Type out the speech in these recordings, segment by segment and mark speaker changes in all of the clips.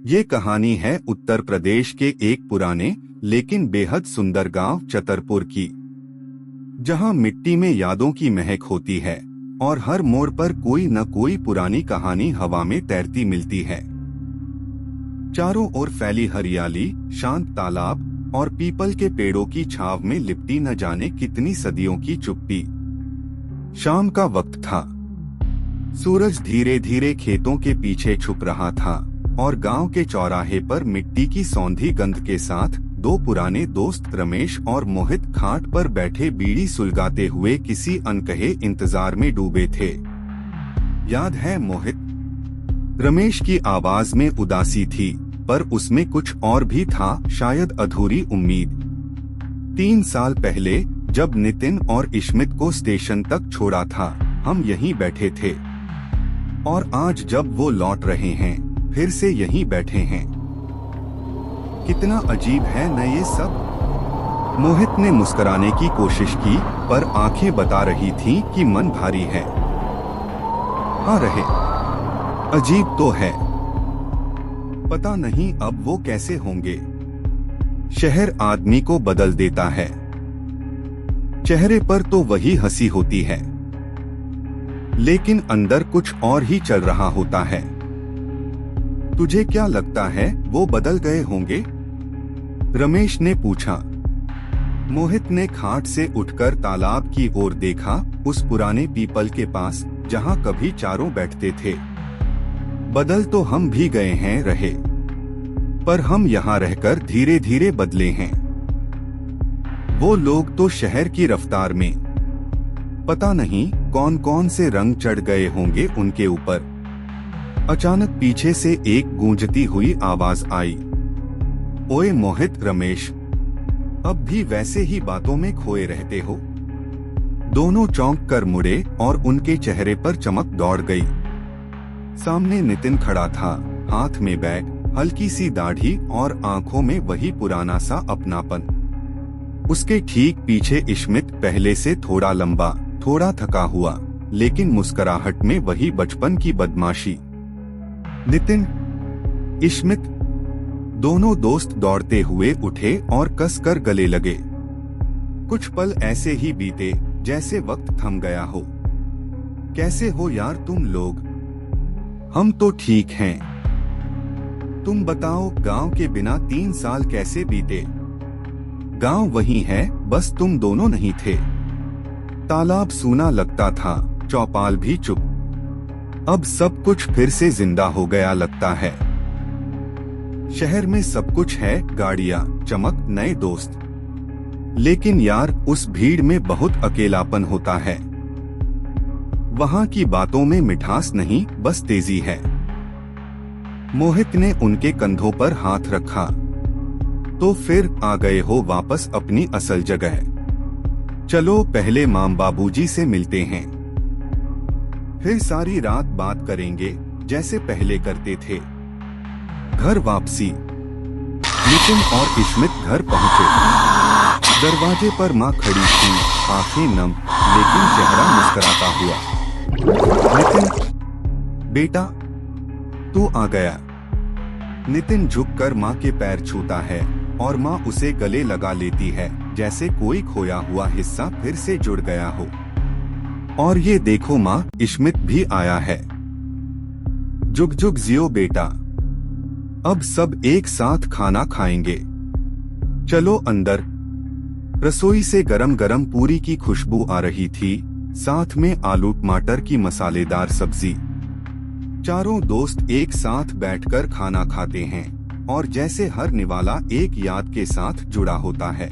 Speaker 1: ये कहानी है उत्तर प्रदेश के एक पुराने लेकिन बेहद सुंदर गांव चतरपुर की, जहां मिट्टी में यादों की महक होती है और हर मोड़ पर कोई न कोई पुरानी कहानी हवा में तैरती मिलती है। चारों ओर फैली हरियाली, शांत तालाब और पीपल के पेड़ों की छाव में लिपटी न जाने कितनी सदियों की चुप्पी। शाम का वक्त था। सूरज धीरे धीरे खेतों के पीछे छुप रहा था और गांव के चौराहे पर मिट्टी की सौंधी गंध के साथ दो पुराने दोस्त रमेश और मोहित खाट पर बैठे बीड़ी सुलगाते हुए किसी अनकहे इंतजार में डूबे थे। याद है मोहित? रमेश की आवाज में उदासी थी, पर उसमें कुछ और भी था, शायद अधूरी उम्मीद। 3 साल पहले जब नितिन और इश्मित को स्टेशन तक छोड़ा था, हम यहीं बैठे थे, और आज जब वो लौट रहे हैं, फिर से यहीं बैठे हैं। कितना अजीब है न ये सब। मोहित ने मुस्कुराने की कोशिश की, पर आंखें बता रही थीं कि मन भारी है। हाँ रहे, अजीब तो है। पता नहीं अब वो कैसे होंगे। शहर आदमी को बदल देता है। चेहरे पर तो वही हंसी होती है, लेकिन अंदर कुछ और ही चल रहा होता है। तुझे क्या लगता है वो बदल गए होंगे? रमेश ने पूछा। मोहित ने खाट से उठकर तालाब की ओर देखा, उस पुराने पीपल के पास जहां कभी चारों बैठते थे। बदल तो हम भी गए हैं रहे, पर हम यहाँ रहकर धीरे धीरे बदले हैं। वो लोग तो शहर की रफ्तार में, पता नहीं कौन कौन से रंग चढ़ गए होंगे उनके ऊपर। अचानक पीछे से एक गूंजती हुई आवाज आई। ओए मोहित, रमेश, अब भी वैसे ही बातों में खोए रहते हो? दोनों चौंक कर मुड़े और उनके चेहरे पर चमक दौड़ गई। सामने नितिन खड़ा था, हाथ में बैग, हल्की सी दाढ़ी और आंखों में वही पुराना सा अपनापन। उसके ठीक पीछे इश्मित, पहले से थोड़ा लंबा, थोड़ा थका हुआ, लेकिन मुस्कुराहट में वही बचपन की बदमाशी। नितिन, इश्मित, दोनों दोस्त दौड़ते हुए उठे और कसकर गले लगे। कुछ पल ऐसे ही बीते जैसे वक्त थम गया हो। कैसे हो यार तुम लोग? हम तो ठीक हैं। तुम बताओ, गांव के बिना 3 साल कैसे बीते? गांव वही है, बस तुम दोनों नहीं थे। तालाब सूना लगता था, चौपाल भी चुप। अब सब कुछ फिर से जिंदा हो गया लगता है। शहर में सब कुछ है, गाड़ियां, चमक, नए दोस्त, लेकिन यार उस भीड़ में बहुत अकेलापन होता है। वहां की बातों में मिठास नहीं, बस तेजी है। मोहित ने उनके कंधों पर हाथ रखा। तो फिर आ गए हो वापस अपनी असल जगह। चलो पहले माम बाबूजी से मिलते हैं, फिर सारी रात बात करेंगे जैसे पहले करते थे। घर वापसी। नितिन और इश्मित घर पहुंचे। दरवाजे पर माँ खड़ी थी, आंखें नम, लेकिन चेहरा मुस्कुराता हुआ। नितिन, बेटा तू आ गया। नितिन झुककर माँ के पैर छूता है और माँ उसे गले लगा लेती है, जैसे कोई खोया हुआ हिस्सा फिर से जुड़ गया हो। और ये देखो माँ, इश्मित भी आया है। जुग जुग जियो बेटा, अब सब एक साथ खाना खाएंगे। चलो अंदर। रसोई से गरम गरम पूरी की खुशबू आ रही थी, साथ में आलू टमाटर की मसालेदार सब्जी। चारों दोस्त एक साथ बैठकर खाना खाते हैं, और जैसे हर निवाला एक याद के साथ जुड़ा होता है।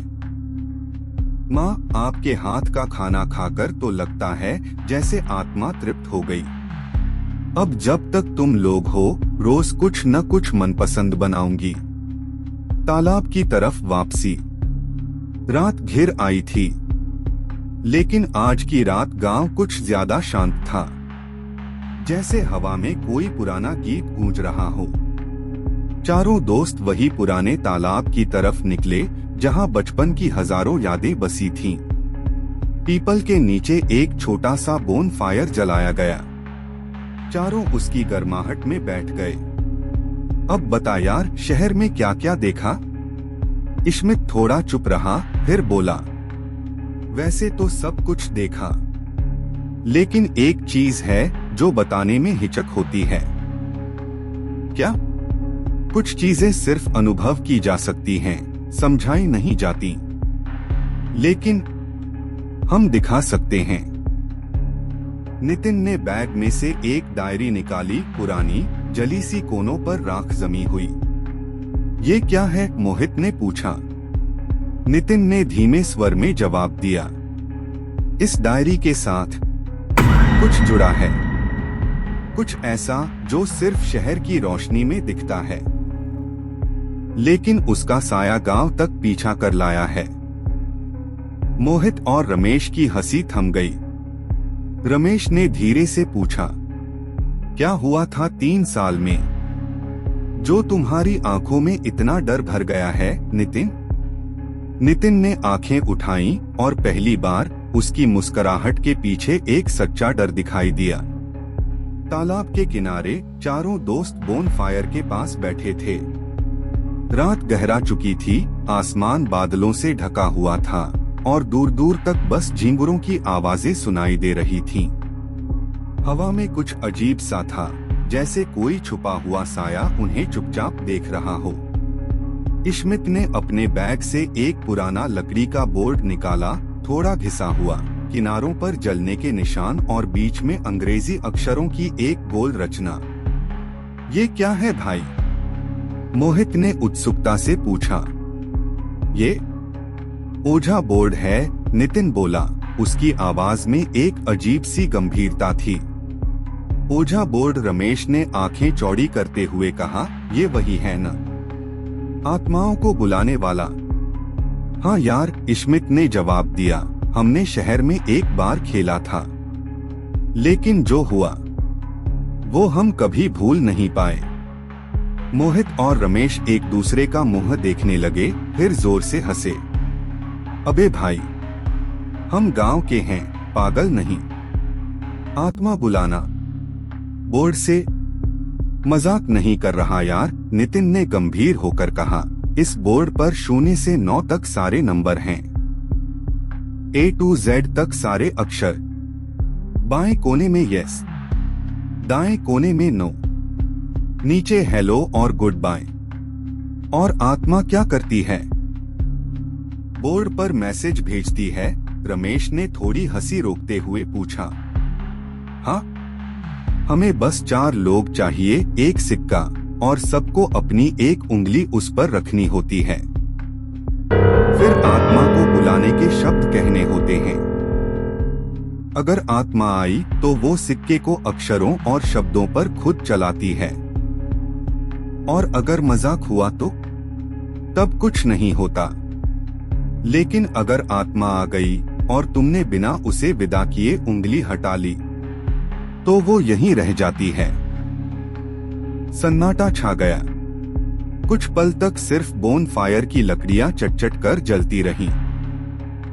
Speaker 1: माँ, आपके हाथ का खाना खाकर तो लगता है जैसे आत्मा तृप्त हो गई। अब जब तक तुम लोग हो, रोज कुछ न कुछ मनपसंद बनाऊंगी। तालाब की तरफ वापसी। रात घिर आई थी, लेकिन आज की रात गांव कुछ ज्यादा शांत था, जैसे हवा में कोई पुराना गीत गूंज रहा हो। चारों दोस्त वही पुराने तालाब की तरफ निकले, जहां बचपन की हजारों यादें बसी थीं। पीपल के नीचे एक छोटा सा बोन फायर जलाया गया। चारों उसकी गर्माहट में बैठ गए। अब बता यार, शहर में क्या क्या देखा? इश्मित थोड़ा चुप रहा, फिर बोला, वैसे तो सब कुछ देखा, लेकिन एक चीज है जो बताने में हिचक होती है। क्या? कुछ चीजें सिर्फ अनुभव की जा सकती हैं, समझाई नहीं जाती, लेकिन हम दिखा सकते हैं। नितिन ने बैग में से एक डायरी निकाली, पुरानी जली सी कोनों पर राख जमी हुई। ये क्या है? मोहित ने पूछा। नितिन ने धीमे स्वर में जवाब दिया, इस डायरी के साथ कुछ जुड़ा है, कुछ ऐसा जो सिर्फ शहर की रोशनी में दिखता है, लेकिन उसका साया गांव तक पीछा कर लाया है। मोहित और रमेश की हंसी थम गई। रमेश ने धीरे से पूछा, क्या हुआ था 3 साल में जो तुम्हारी आंखों में इतना डर भर गया है नितिन? नितिन ने आंखें उठाईं और पहली बार उसकी मुस्कुराहट के पीछे एक सच्चा डर दिखाई दिया। तालाब के किनारे चारों दोस्त बोन फायर के पास बैठे थे। रात गहरा चुकी थी, आसमान बादलों से ढका हुआ था और दूर दूर तक बस झींगुरों की आवाजें सुनाई दे रही थीं। हवा में कुछ अजीब सा था, जैसे कोई छुपा हुआ साया उन्हें चुपचाप देख रहा हो। इश्मित ने अपने बैग से एक पुराना लकड़ी का बोर्ड निकाला, थोड़ा घिसा हुआ, किनारों पर जलने के निशान और बीच में अंग्रेजी अक्षरों की एक गोल रचना। ये क्या है भाई? मोहित ने उत्सुकता से पूछा। ये ओझा बोर्ड है, नितिन बोला। उसकी आवाज में एक अजीब सी गंभीरता थी। ओझा बोर्ड? रमेश ने आंखें चौड़ी करते हुए कहा, ये वही है न, आत्माओं को बुलाने वाला? हाँ यार, इश्मित ने जवाब दिया, हमने शहर में एक बार खेला था, लेकिन जो हुआ वो हम कभी भूल नहीं पाए। मोहित और रमेश एक दूसरे का मुंह देखने लगे, फिर जोर से हंसे। अबे भाई, हम गांव के हैं, पागल नहीं। आत्मा बुलाना बोर्ड से? मजाक नहीं कर रहा यार, नितिन ने गंभीर होकर कहा। इस बोर्ड पर 0 से 9 तक सारे नंबर हैं, A to Z तक सारे अक्षर। बाएं कोने में यस, दाएं कोने में नो, नीचे हेलो और गुड बाय। और आत्मा क्या करती है? बोर्ड पर मैसेज भेजती है, रमेश ने थोड़ी हंसी रोकते हुए पूछा। हाँ, हमें बस 4 लोग चाहिए, एक सिक्का, और सबको अपनी एक उंगली उस पर रखनी होती है। फिर आत्मा को बुलाने के शब्द कहने होते हैं। अगर आत्मा आई तो वो सिक्के को अक्षरों और शब्दों पर खुद चलाती है, और अगर मजाक हुआ तो तब कुछ नहीं होता। लेकिन अगर आत्मा आ गई और तुमने बिना उसे विदा किए उंगली हटा ली, तो वो यहीं रह जाती है। सन्नाटा छा गया। कुछ पल तक सिर्फ बोन फायर की लकड़ियां चट-चट कर जलती रहीं।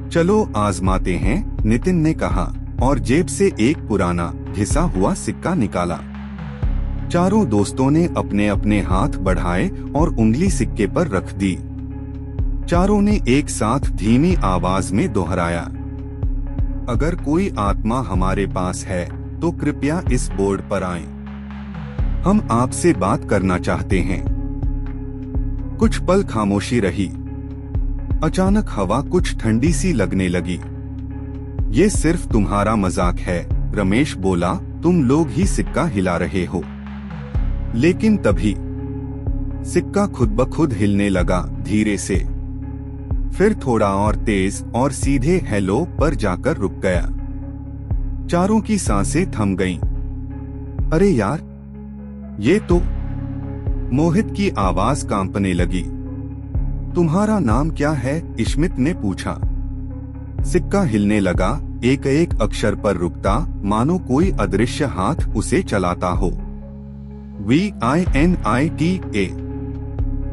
Speaker 1: चलो आजमाते हैं, नितिन ने कहा और जेब से एक पुराना घिसा हुआ सिक्का निकाला। चारों दोस्तों ने अपने अपने हाथ बढ़ाए और उंगली सिक्के पर रख दी। चारों ने एक साथ धीमी आवाज में दोहराया, अगर कोई आत्मा हमारे पास है तो कृपया इस बोर्ड पर आएं। हम आपसे बात करना चाहते हैं। कुछ पल खामोशी रही। अचानक हवा कुछ ठंडी सी लगने लगी। ये सिर्फ तुम्हारा मजाक है, रमेश बोला, तुम लोग ही सिक्का हिला रहे हो। लेकिन तभी सिक्का खुद ब खुद हिलने लगा, धीरे से, फिर थोड़ा और तेज, और सीधे हेलो पर जाकर रुक गया। चारों की सांसें थम गईं। अरे यार, ये तो... मोहित की आवाज कांपने लगी। तुम्हारा नाम क्या है? इश्मित ने पूछा। सिक्का हिलने लगा, एक एक अक्षर पर रुकता, मानो कोई अदृश्य हाथ उसे चलाता हो। VINITA।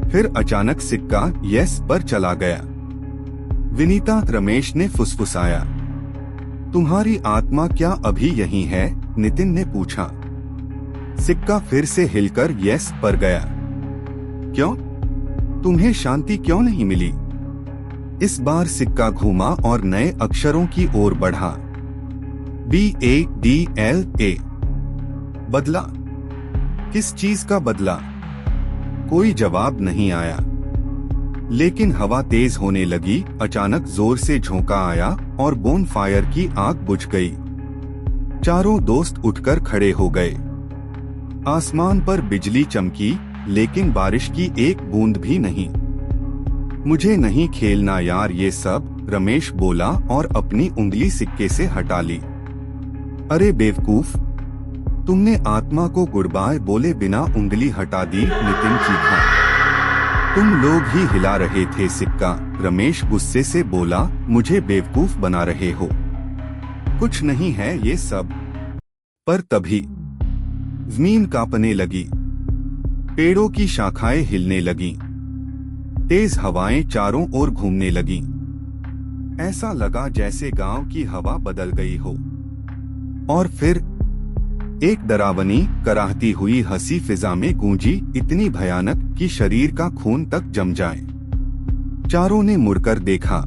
Speaker 1: फिर अचानक सिक्का यस पर चला गया। विनीता, रमेश ने फुसफुसाया। तुम्हारी आत्मा क्या अभी यहीं है? नितिन ने पूछा। सिक्का फिर से हिलकर यस पर गया। क्यों? तुम्हें शांति क्यों नहीं मिली? इस बार सिक्का घूमा और नए अक्षरों की ओर बढ़ा। BADLA। बदला? किस चीज का बदला? कोई जवाब नहीं आया। लेकिन हवा तेज होने लगी। अचानक जोर से झोंका आया और बोन फायर की आग बुझ गई। चारों दोस्त उठकर खड़े हो गए। आसमान पर बिजली चमकी, लेकिन बारिश की एक बूंद भी नहीं। मुझे नहीं खेलना यार ये सब, रमेश बोला और अपनी उंगली सिक्के से हटा ली। अरे बेवकूफ, तुमने आत्मा को गुड बाय बोले बिना उंगली हटा दी, नितिन चीखा। तुम लोग ही हिला रहे थे सिक्का, रमेश गुस्से से बोला। मुझे बेवकूफ बना रहे हो? कुछ नहीं है ये सब। पर तभी जमीन कांपने लगी, पेड़ों की शाखाएं हिलने लगीं, तेज हवाएं चारों ओर घूमने लगीं। ऐसा लगा जैसे गांव की हवा बदल गई हो। और फिर एक डरावनी कराहती हुई हंसी फिजा में गूंजी, इतनी भयानक कि शरीर का खून तक जम जाए। चारों ने मुड़कर देखा।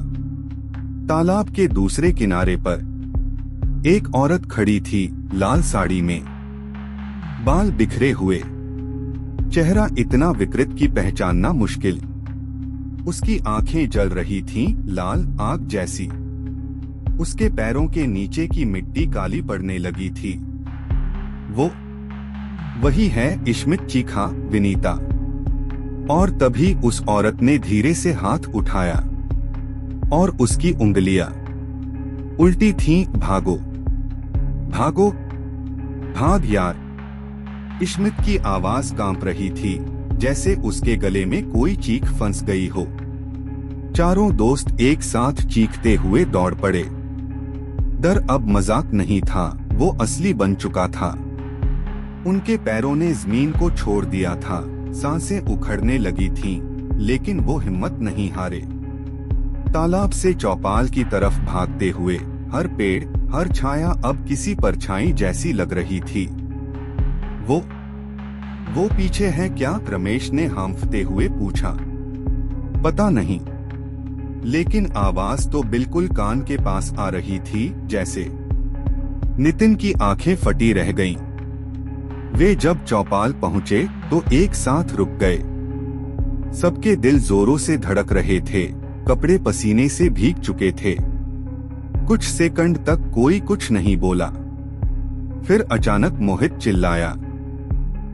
Speaker 1: तालाब के दूसरे किनारे पर एक औरत खड़ी थी, लाल साड़ी में, बाल बिखरे हुए, चेहरा इतना विकृत कि पहचानना मुश्किल। उसकी आंखें जल रही थीं, लाल आग जैसी। उसके पैरों के नीचे की मिट्टी काली पड़ने लगी थी। वो वही है, इश्मित चीखा विनीता। और तभी उस औरत ने धीरे से हाथ उठाया और उसकी उंगलियां उल्टी थीं। भागो भागो, भाग यार। इश्मित की आवाज कांप रही थी, जैसे उसके गले में कोई चीख फंस गई हो। चारों दोस्त एक साथ चीखते हुए दौड़ पड़े। डर अब मजाक नहीं था, वो असली बन चुका था। उनके पैरों ने जमीन को छोड़ दिया था, सांसें उखड़ने लगी थीं, लेकिन वो हिम्मत नहीं हारे। तालाब से चौपाल की तरफ भागते हुए हर पेड़, हर छाया अब किसी परछाई जैसी लग रही थी। वो पीछे है क्या? रमेश ने हांफते हुए पूछा। पता नहीं, लेकिन आवाज तो बिल्कुल कान के पास आ रही थी जैसे। नितिन की आंखें फटी रह गईं। वे जब चौपाल पहुंचे तो एक साथ रुक गए। सबके दिल जोरों से धड़क रहे थे, कपड़े पसीने से भीग चुके थे। कुछ सेकंड तक कोई कुछ नहीं बोला। फिर अचानक मोहित चिल्लाया,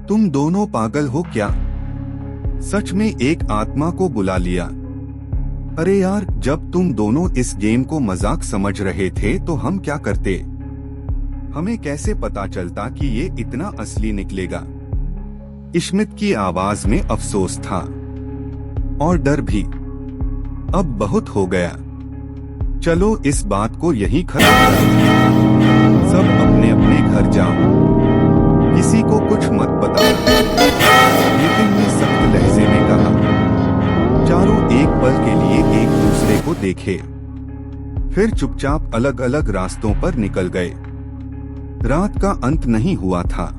Speaker 1: तुम दोनों पागल हो क्या? सच में एक आत्मा को बुला लिया। अरे यार, जब तुम दोनों इस गेम को मजाक समझ रहे थे तो हम क्या करते? हमें कैसे पता चलता कि ये इतना असली निकलेगा? इश्मित की आवाज में अफसोस था और डर भी। अब बहुत हो गया, चलो इस बात को यहीं खत्म करें। सब अपने अपने घर जाओ, किसी को कुछ मत बताना, नितिन ने सख्त लहजे में कहा। चारों एक पल के लिए एक दूसरे को देखे, फिर चुपचाप अलग अलग रास्तों पर निकल गए। रात का अंत नहीं हुआ था।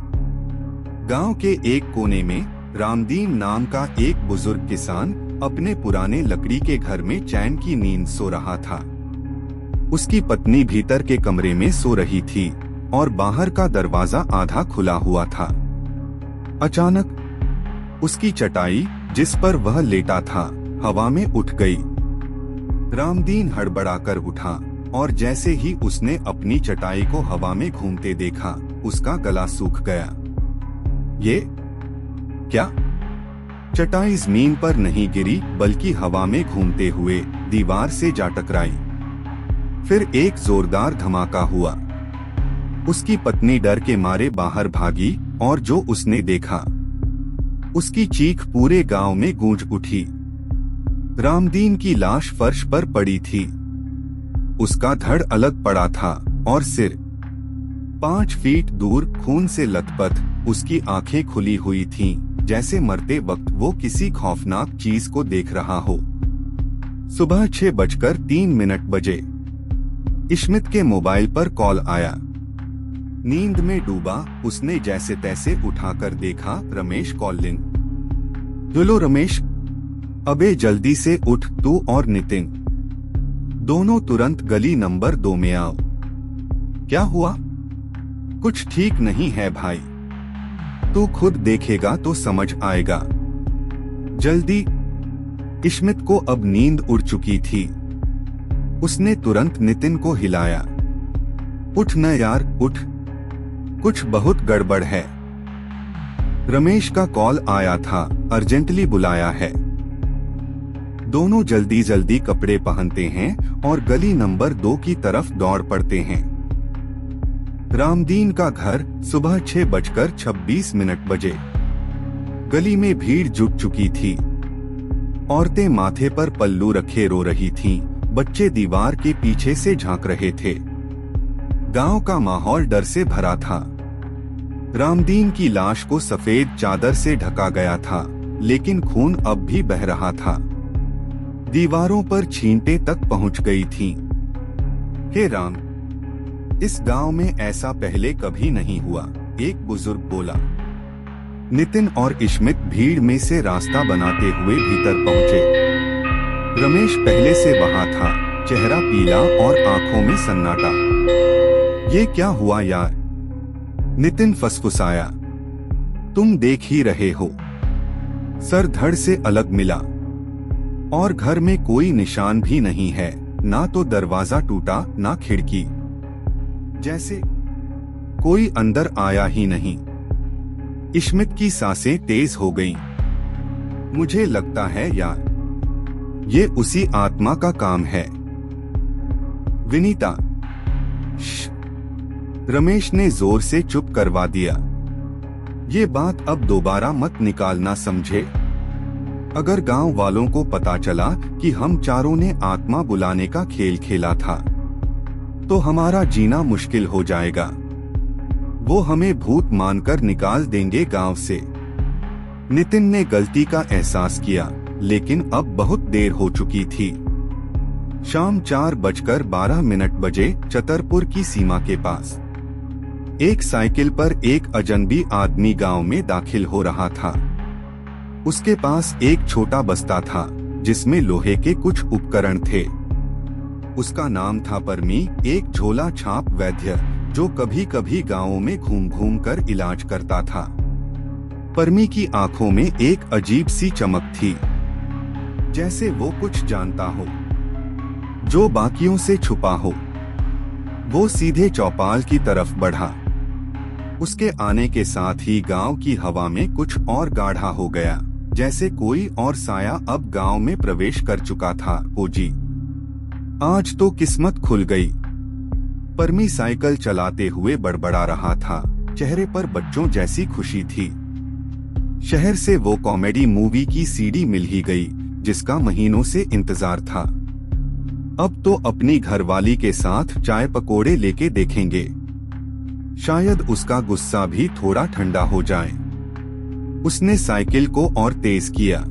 Speaker 1: गांव के एक कोने में रामदीन नाम का एक बुजुर्ग किसान अपने पुराने लकड़ी के घर में चैन की नींद सो रहा था। उसकी पत्नी भीतर के कमरे में सो रही थी और बाहर का दरवाजा आधा खुला हुआ था। अचानक उसकी चटाई, जिस पर वह लेटा था, हवा में उठ गई। रामदीन हड़बड़ाकर उठा और जैसे ही उसने अपनी चटाई को हवा में घूमते देखा, उसका गला सूख गया। ये क्या? चटाई जमीन पर नहीं गिरी, बल्कि हवा में घूमते हुए दीवार से जा टकराई। फिर एक जोरदार धमाका हुआ। उसकी पत्नी डर के मारे बाहर भागी और जो उसने देखा, उसकी चीख पूरे गांव में गूंज उठी। रामदीन की लाश फर्श पर पड़ी थी। उसका धड़ अलग पड़ा था और सिर 5 फीट दूर खून से लथपथ। उसकी आंखें खुली हुई थीं, जैसे मरते वक्त वो किसी खौफनाक चीज को देख रहा हो। सुबह 6:03 बजे इश्मित के मोबाइल पर कॉल आया। नींद में डूबा उसने जैसे तैसे उठाकर देखा, रमेश कॉलिंग। बोलो रमेश, अबे जल्दी से उठ, तू और नितिन दोनों तुरंत गली नंबर 2 में आओ। क्या हुआ? कुछ ठीक नहीं है भाई, तू खुद देखेगा तो समझ आएगा। जल्दी। इश्मित को अब नींद उड़ चुकी थी। उसने तुरंत नितिन को हिलाया। उठ न यार, उठ, कुछ बहुत गड़बड़ है। रमेश का कॉल आया था, अर्जेंटली बुलाया है। दोनों जल्दी जल्दी कपड़े पहनते हैं और गली नंबर 2 की तरफ दौड़ पड़ते हैं। रामदीन का घर सुबह 6:26 बजे। गली में भीड़ जुट चुकी थी। औरतें माथे पर पल्लू रखे रो रही थीं, बच्चे दीवार के पीछे से झांक रहे थे। गांव का माहौल डर से भरा था। रामदीन की लाश को सफेद चादर से ढका गया था, लेकिन खून अब भी बह रहा था। दीवारों पर छींटे तक पहुंच गई थीं। हे राम, इस गांव में ऐसा पहले कभी नहीं हुआ, एक बुजुर्ग बोला। नितिन और इश्मित भीड़ में से रास्ता बनाते हुए भीतर पहुंचे। रमेश पहले से वहां था, चेहरा पीला और आंखों में सन्नाटा। ये क्या हुआ यार? नितिन फुसफुसाया। तुम देख ही रहे हो, सर धड़ से अलग मिला और घर में कोई निशान भी नहीं है, ना तो दरवाजा टूटा ना खिड़की, जैसे कोई अंदर आया ही नहीं। इश्मित की सांसें तेज हो गईं। मुझे लगता है यार, ये उसी आत्मा का काम है। विनीता, रमेश ने जोर से चुप करवा दिया। ये बात अब दोबारा मत निकालना, समझे? अगर गांव वालों को पता चला कि हम चारों ने आत्मा बुलाने का खेल खेला था, तो हमारा जीना मुश्किल हो जाएगा। वो हमें भूत मानकर निकाल देंगे गांव से। नितिन ने गलती का एहसास किया, लेकिन अब बहुत देर हो चुकी थी। शाम 4:12 बजे चतरपुर की सीमा के पास एक साइकिल पर एक अजनबी आदमी गांव में दाखिल हो रहा था। उसके पास एक छोटा बस्ता था, जिसमें लोहे के कुछ उपकरण थे। उसका नाम था परमी, एक झोला छाप वैद्य जो कभी कभी गांवों में घूम घूम कर इलाज करता था। परमी की आंखों में एक अजीब सी चमक थी, जैसे वो कुछ जानता हो जो बाकियों से छुपा हो। वो सीधे चौपाल की तरफ बढ़ा। उसके आने के साथ ही गांव की हवा में कुछ और गाढ़ा हो गया, जैसे कोई और साया अब गांव में प्रवेश कर चुका था। ओ जी, आज तो किस्मत खुल गई। परमी साइकिल चलाते हुए बड़बड़ा रहा था, चेहरे पर बच्चों जैसी खुशी थी। शहर से वो कॉमेडी मूवी की सीडी मिल ही गई, जिसका महीनों से इंतजार था। अब तो अपनी घरवाली के साथ चाय पकोड़े लेके देखेंगे, शायद उसका गुस्सा भी थोड़ा ठंडा हो जाए। उसने साइकिल को और तेज किया।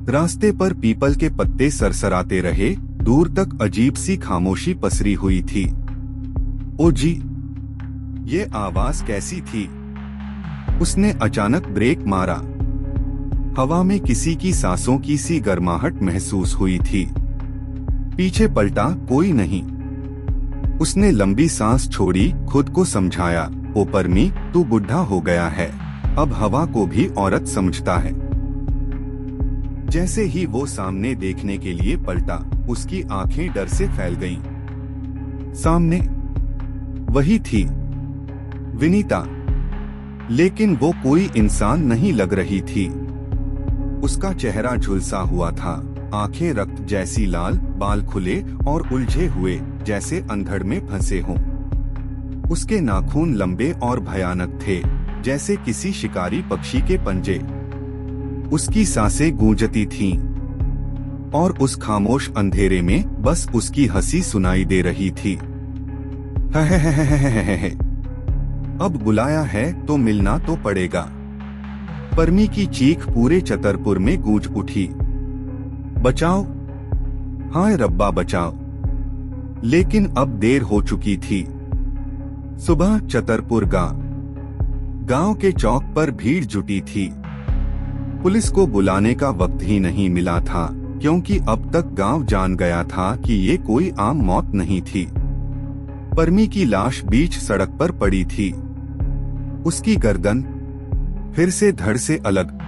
Speaker 1: रास्ते पर पीपल के पत्ते सरसराते रहे, दूर तक अजीब सी खामोशी पसरी हुई थी। ओ जी, ये आवाज कैसी थी? उसने अचानक ब्रेक मारा। हवा में किसी की सांसों की सी गर्माहट महसूस हुई थी। पीछे पलटा, कोई नहीं। उसने लंबी सांस छोड़ी, खुद को समझाया, ओ परमी, तू बुढ़ा हो गया है, अब हवा को भी औरत समझता है। जैसे ही वो सामने देखने के लिए पलटा, उसकी आंखें डर से फैल गईं। सामने वही थी, विनीता, लेकिन वो कोई इंसान नहीं लग रही थी। उसका चेहरा झुलसा हुआ था, आंखें रक्त जैसी लाल, बाल खुले और उलझे हुए जैसे अंधड़ में फंसे हों। उसके नाखून लंबे और भयानक थे, जैसे किसी शिकारी पक्षी के पंजे। उसकी सांसें गूंजती थीं, और उस खामोश अंधेरे में बस उसकी हंसी सुनाई दे रही थी। अब बुलाया है तो मिलना तो पड़ेगा। परमी की चीख पूरे चतरपुर में गूंज उठी। बचाओ, हाय रब्बा बचाओ। लेकिन अब देर हो चुकी थी। सुबह चतरपुर गांव के चौक पर भीड़ जुटी थी। पुलिस को बुलाने का वक्त ही नहीं मिला था, क्योंकि अब तक गांव जान गया था कि ये कोई आम मौत नहीं थी। परमी की लाश बीच सड़क पर पड़ी थी। उसकी गर्दन फिर से धड़ से अलग,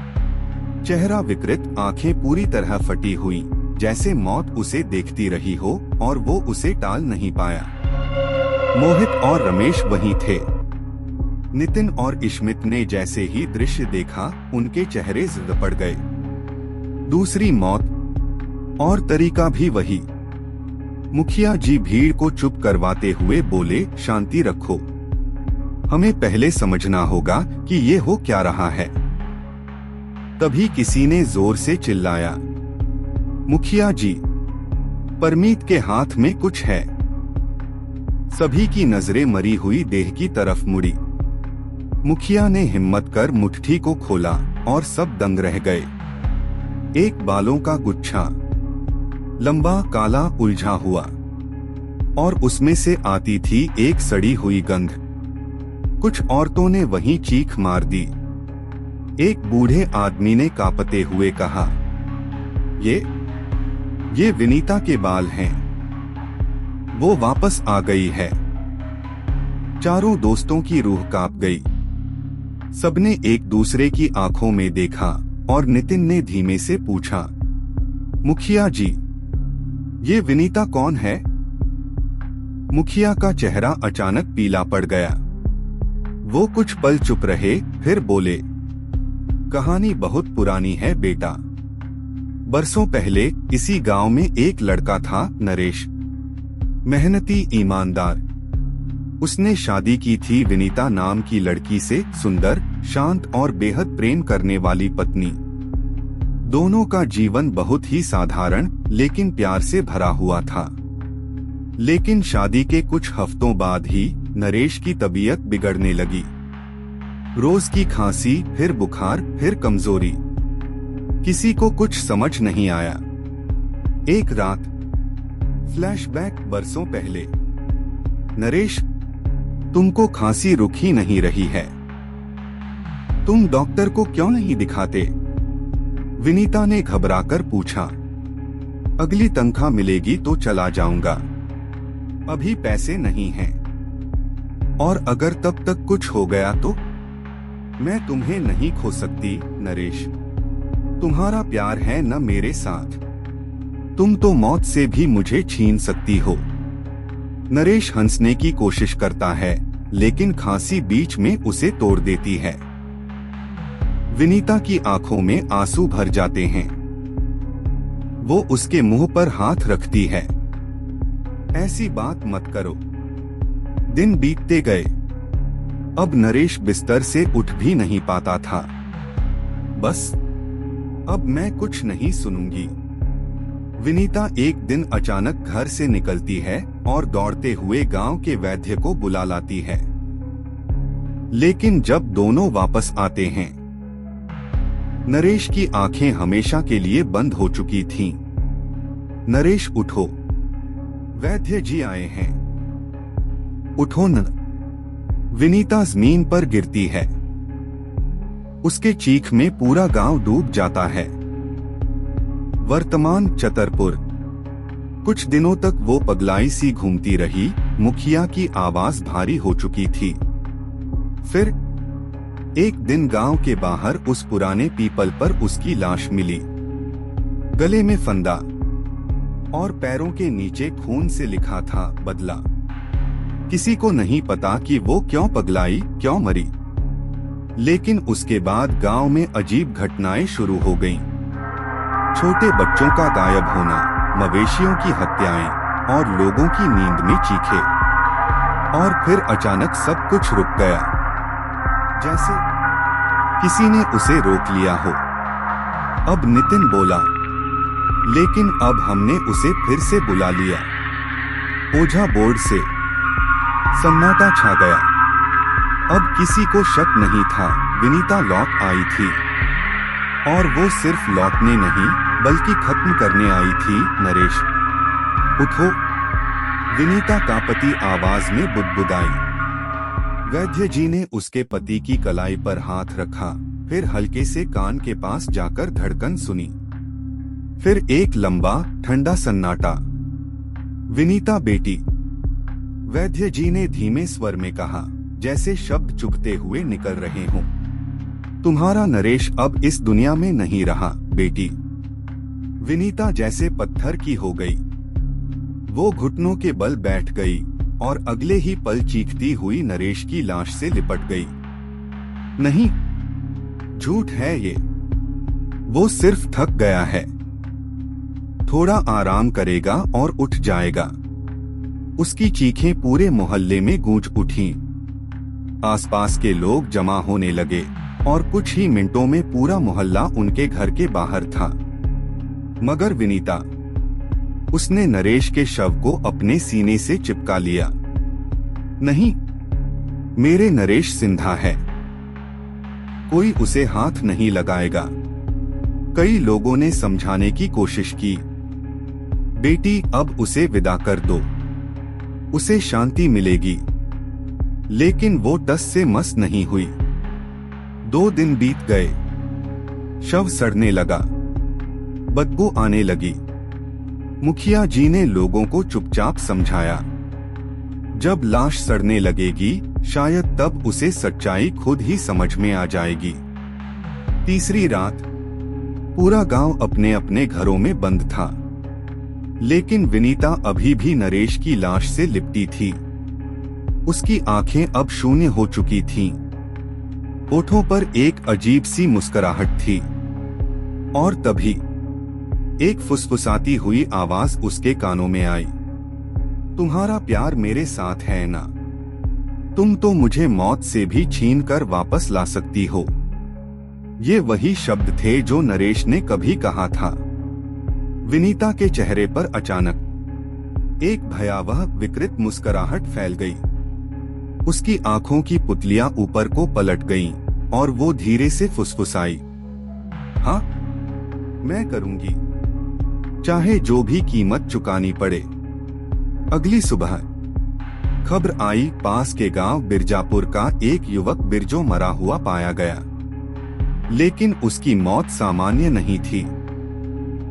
Speaker 1: चेहरा विकृत, आंखें पूरी तरह फटी हुई, जैसे मौत उसे देखती रही हो और वो उसे टाल नहीं पाया। मोहित और रमेश वहीं थे। नितिन और इश्मित ने जैसे ही दृश्य देखा, उनके चेहरे जिद पड़ गए। दूसरी मौत और तरीका भी वही। मुखिया जी भीड़ को चुप करवाते हुए बोले, शांति रखो, हमें पहले समझना होगा कि ये हो क्या रहा है। तभी किसी ने जोर से चिल्लाया, मुखिया जी, परमीत के हाथ में कुछ है। सभी की नजरें मरी हुई देह की तरफ मुड़ी। मुखिया ने हिम्मत कर मुट्ठी को खोला और सब दंग रह गए। एक बालों का गुच्छा, लंबा, काला, उलझा हुआ, और उसमें से आती थी एक सड़ी हुई गंध। कुछ औरतों ने वहीं चीख मार दी। एक बूढ़े आदमी ने कांपते हुए कहा, ये विनीता के बाल हैं। वो वापस आ गई है। चारों दोस्तों की रूह कांप गई। सबने एक दूसरे की आंखों में देखा और नितिन ने धीमे से पूछा, मुखिया जी, ये विनीता कौन है? मुखिया का चेहरा अचानक पीला पड़ गया। वो कुछ पल चुप रहे, फिर बोले, कहानी बहुत पुरानी है बेटा। बरसों पहले इसी गांव में एक लड़का था, नरेश, मेहनती, ईमानदार। उसने शादी की थी विनीता नाम की लड़की से, सुंदर, शांत और बेहद प्रेम करने वाली पत्नी। दोनों का जीवन बहुत ही साधारण लेकिन प्यार से भरा हुआ था। लेकिन शादी के कुछ हफ्तों बाद ही नरेश की तबीयत बिगड़ने लगी। रोज की खांसी, फिर बुखार, फिर कमजोरी। किसी को कुछ समझ नहीं आया। एक रात, फ्लैशबैक बरसों पहले, नरेश, तुमको खांसी रुक ही नहीं रही है। तुम डॉक्टर को क्यों नहीं दिखाते? विनीता ने घबराकर पूछा। अगली तनख्वाह मिलेगी तो चला जाऊंगा, अभी पैसे नहीं हैं। और अगर तब तक कुछ हो गया तो? मैं तुम्हें नहीं खो सकती नरेश, तुम्हारा प्यार है न मेरे साथ। तुम तो मौत से भी मुझे छीन सकती हो। नरेश हंसने की कोशिश करता है, लेकिन खांसी बीच में उसे तोड़ देती है। विनीता की आंखों में आंसू भर जाते हैं। वो उसके मुंह पर हाथ रखती है। ऐसी बात मत करो। दिन बीतते गए। अब नरेश बिस्तर से उठ भी नहीं पाता था। बस, अब मैं कुछ नहीं सुनूंगी। विनीता एक दिन अचानक घर से निकलती है और दौड़ते हुए गांव के वैद्य को बुला लाती है। लेकिन जब दोनों वापस आते हैं, नरेश की आंखें हमेशा के लिए बंद हो चुकी थीं। नरेश, उठो, वैद्य जी आए हैं। उठो न। विनीता जमीन पर गिरती है। उसके चीख में पूरा गांव डूब जाता है। वर्तमान चतरपुर। कुछ दिनों तक वो पगलाई सी घूमती रही। मुखिया की आवाज भारी हो चुकी थी। फिर एक दिन गांव के बाहर उस पुराने पीपल पर उसकी लाश मिली। गले में फंदा और पैरों के नीचे खून से लिखा था, बदला। किसी को नहीं पता कि वो क्यों पगलाई, क्यों मरी। लेकिन उसके बाद गांव में अजीब घटनाएं शुरू हो गईं। छोटे बच्चों का गायब होना, मवेशियों की हत्याएं और लोगों की नींद में चीखें। और फिर अचानक सब कुछ रुक गया, जैसे किसी ने उसे रोक लिया हो। अब नितिन बोला, लेकिन अब हमने उसे फिर से बुला लिया। ओझा बोर्ड से सन्नाटा छा गया। अब किसी को शक नहीं था, विनीता लौट आई थी। और वो सिर्फ लौटने नहीं बल्कि खत्म करने आई थी। नरेश, उठो, विनीता कांपती आवाज में बुदबुदाई। वैद्य जी ने उसके पति की कलाई पर हाथ रखा। फिर हल्के से कान के पास जाकर धड़कन सुनी। फिर एक लंबा ठंडा सन्नाटा। विनीता बेटी, वैद्य जी ने धीमे स्वर में कहा, जैसे शब्द चुभते हुए निकल रहे हों। तुम्हारा नरेश अब इस दुनिया में नहीं रहा बेटी। विनीता जैसे पत्थर की हो गई। वो घुटनों के बल बैठ गई और अगले ही पल चीखती हुई नरेश की लाश से लिपट गई। नहीं, झूठ है ये। वो सिर्फ थक गया है। थोड़ा आराम करेगा और उठ जाएगा। उसकी चीखें पूरे मोहल्ले में गूंज उठीं। आसपास के लोग जमा होने लगे और कुछ ही मिनटों में पूरा मोहल्ला उनके घर के बाहर था। मगर विनीता, उसने नरेश के शव को अपने सीने से चिपका लिया। नहीं, मेरे नरेश जिंदा है। कोई उसे हाथ नहीं लगाएगा। कई लोगों ने समझाने की कोशिश की, बेटी अब उसे विदा कर दो, उसे शांति मिलेगी। लेकिन वो टस से मस नहीं हुई। 2 दिन बीत गए। शव सड़ने लगा, बदबू आने लगी। मुखिया जी ने लोगों को चुपचाप समझाया, जब लाश सड़ने लगेगी शायद तब उसे सच्चाई खुद ही समझ में आ जाएगी। तीसरी रात पूरा गांव अपने अपने घरों में बंद था। लेकिन विनीता अभी भी नरेश की लाश से लिपटी थी। उसकी आंखें अब शून्य हो चुकी थीं। होठों पर एक अजीब सी मुस्कुराहट थी। और तभी एक फुसफुसाती हुई आवाज उसके कानों में आई, तुम्हारा प्यार मेरे साथ है ना? तुम तो मुझे मौत से भी छीन कर वापस ला सकती हो। ये वही शब्द थे जो नरेश ने कभी कहा था। विनीता के चेहरे पर अचानक एक भयावह विकृत मुस्कुराहट फैल गई। उसकी आंखों की पुतलियां ऊपर को पलट गईं और वो धीरे से फुसफुसाई, हाँ, मैं करूंगी, चाहे जो भी कीमत चुकानी पड़े। अगली सुबह खबर आई, पास के गांव बिरजापुर का एक युवक बिरजो मरा हुआ पाया गया। लेकिन उसकी मौत सामान्य नहीं थी।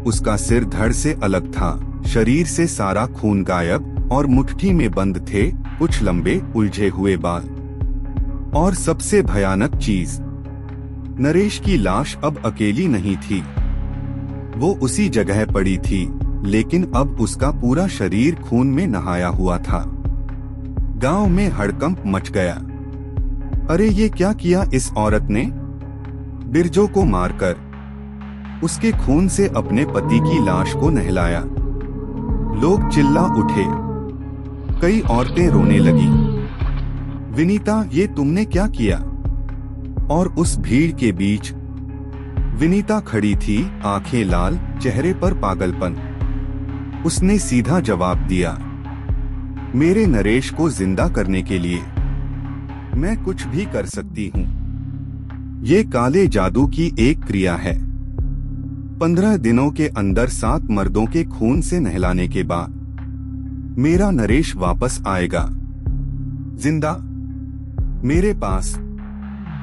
Speaker 1: उसका सिर धड़ से अलग था, शरीर से सारा खून गायब और मुट्ठी में बंद थे कुछ लंबे उलझे हुए बाल। और सबसे भयानक चीज, नरेश की लाश अब अकेली नहीं थी। वो उसी जगह पड़ी थी, लेकिन अब उसका पूरा शरीर खून में नहाया हुआ था। गांव में हड़कंप मच गया। अरे ये क्या किया इस औरत ने? बिरजो को मारकर उसके खून से अपने पति की लाश को नहलाया। लोग चिल्ला उठे। कई औरतें रोने लगी, विनीता ये तुमने क्या किया? और उस भीड़ के बीच विनीता खड़ी थी, आंखें लाल, चेहरे पर पागलपन। उसने सीधा जवाब दिया, मेरे नरेश को जिंदा करने के लिए मैं कुछ भी कर सकती हूँ। ये काले जादू की एक क्रिया है। 15 दिनों के अंदर 7 मर्दों के खून से नहलाने के बाद मेरा नरेश वापस आएगा, जिंदा, मेरे पास।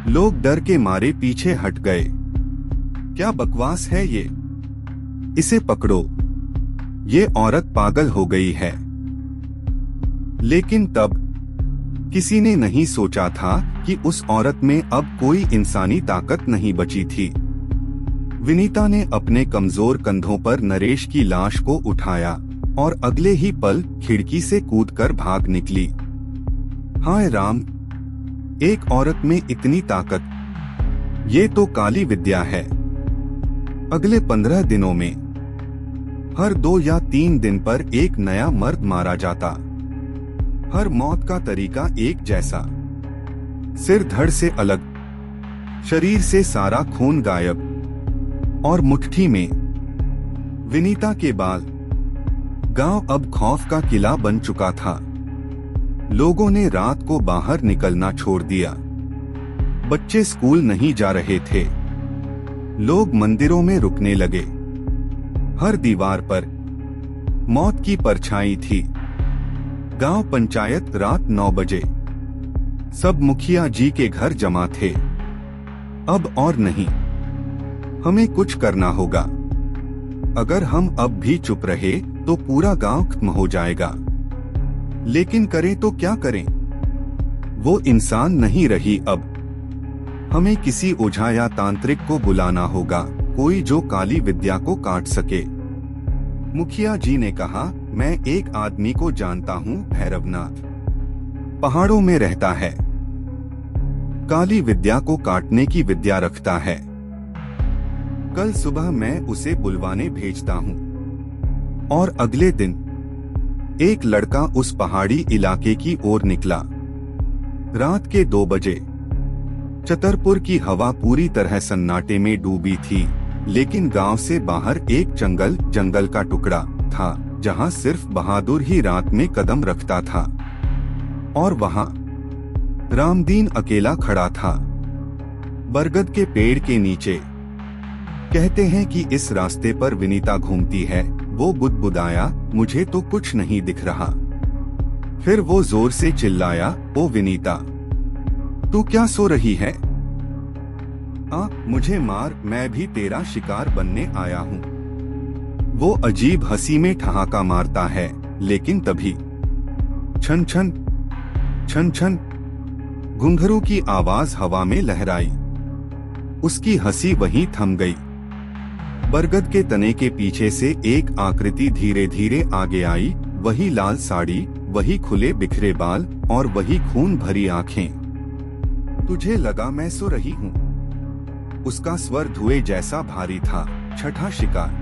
Speaker 1: लोग डर के मारे पीछे हट गए। क्या बकवास है ये? इसे पकड़ो, ये औरत पागल हो गई है। लेकिन तब किसी ने नहीं सोचा था कि उस औरत में अब कोई इंसानी ताकत नहीं बची थी। विनीता ने अपने कमजोर कंधों पर नरेश की लाश को उठाया और अगले ही पल खिड़की से कूदकर भाग निकली। हाय राम, एक औरत में इतनी ताकत, ये तो काली विद्या है। अगले 15 दिनों में हर 2 या 3 दिन पर एक नया मर्द मारा जाता। हर मौत का तरीका एक जैसा, सिर धड़ से अलग, शरीर से सारा खून गायब और मुट्ठी में विनीता के बाल। गांव अब खौफ का किला बन चुका था। लोगों ने रात को बाहर निकलना छोड़ दिया। बच्चे स्कूल नहीं जा रहे थे। लोग मंदिरों में रुकने लगे। हर दीवार पर मौत की परछाई थी। गांव पंचायत रात 9 बजे सब मुखिया जी के घर जमा थे। अब और नहीं, हमें कुछ करना होगा। अगर हम अब भी चुप रहे तो पूरा गांव खत्म हो जाएगा। लेकिन करें तो क्या करें? वो इंसान नहीं रही अब। हमें किसी ओझा या तांत्रिक को बुलाना होगा, कोई जो काली विद्या को काट सके। मुखिया जी ने कहा, मैं एक आदमी को जानता हूँ, भैरवनाथ। पहाड़ों में रहता है, काली विद्या को काटने की विद्या रखता है। कल सुबह मैं उसे बुलवाने भेजता हूँ। और अगले दिन एक लड़का उस पहाड़ी इलाके की ओर निकला। रात के 2 बजे छतरपुर की हवा पूरी तरह सन्नाटे में डूबी थी, लेकिन गांव से बाहर एक जंगल का टुकड़ा था, जहां सिर्फ बहादुर ही रात में कदम रखता था। और वहां रामदीन अकेला खड़ा था, बरगद के पेड़ के नीचे। कहते हैं कि इस रास्ते पर विनीता घूमती है। वो बुदबुदाया, मुझे तो कुछ नहीं दिख रहा। फिर वो जोर से चिल्लाया, ओ विनीता, तू क्या सो रही है? मुझे मार, मैं भी तेरा शिकार बनने आया हूँ। वो अजीब हंसी में ठहाका मारता है, लेकिन तभी छन छन छन छन घुंघरू की आवाज हवा में लहराई। उसकी हंसी वहीं थम गई। बरगद के तने के पीछे से एक आकृति धीरे धीरे आगे आई। वही लाल साड़ी, वही खुले बिखरे बाल और वही खून भरी आंखें। तुझे लगा मैं सो रही हूँ? उसका स्वर धुएं जैसा भारी था। छठा शिकार।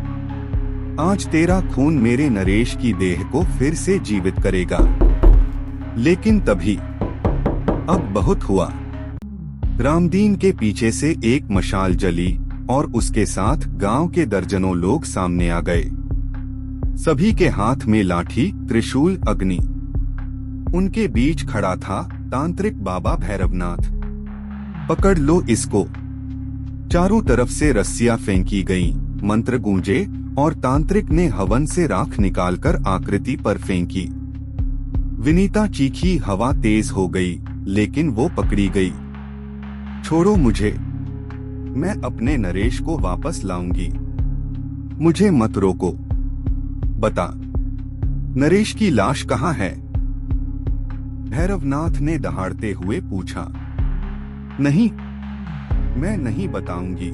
Speaker 1: आज तेरा खून मेरे नरेश की देह को फिर से जीवित करेगा। लेकिन तभी अब बहुत हुआ। रामदीन के पीछे से एक मशाल जली और उसके साथ गांव के दर्जनों लोग सामने आ गए। सभी के हाथ में लाठी, त्रिशूल, अग्नि। उनके बीच खड़ा था तांत्रिक बाबा भैरवनाथ। पकड़ लो इसको। चारों तरफ से रस्सियां फेंकी गईं, मंत्र गूंजे और तांत्रिक ने हवन से राख निकालकर आकृति पर फेंकी। विनीता चीखी, हवा तेज हो गई, लेकिन वो पकड़ी गई। छोड़ो मुझे, मैं अपने नरेश को वापस लाऊंगी। मुझे मत रोको। बता, नरेश की लाश कहाँ है? भैरवनाथ ने दहाड़ते हुए पूछा। नहीं, मैं नहीं बताऊंगी।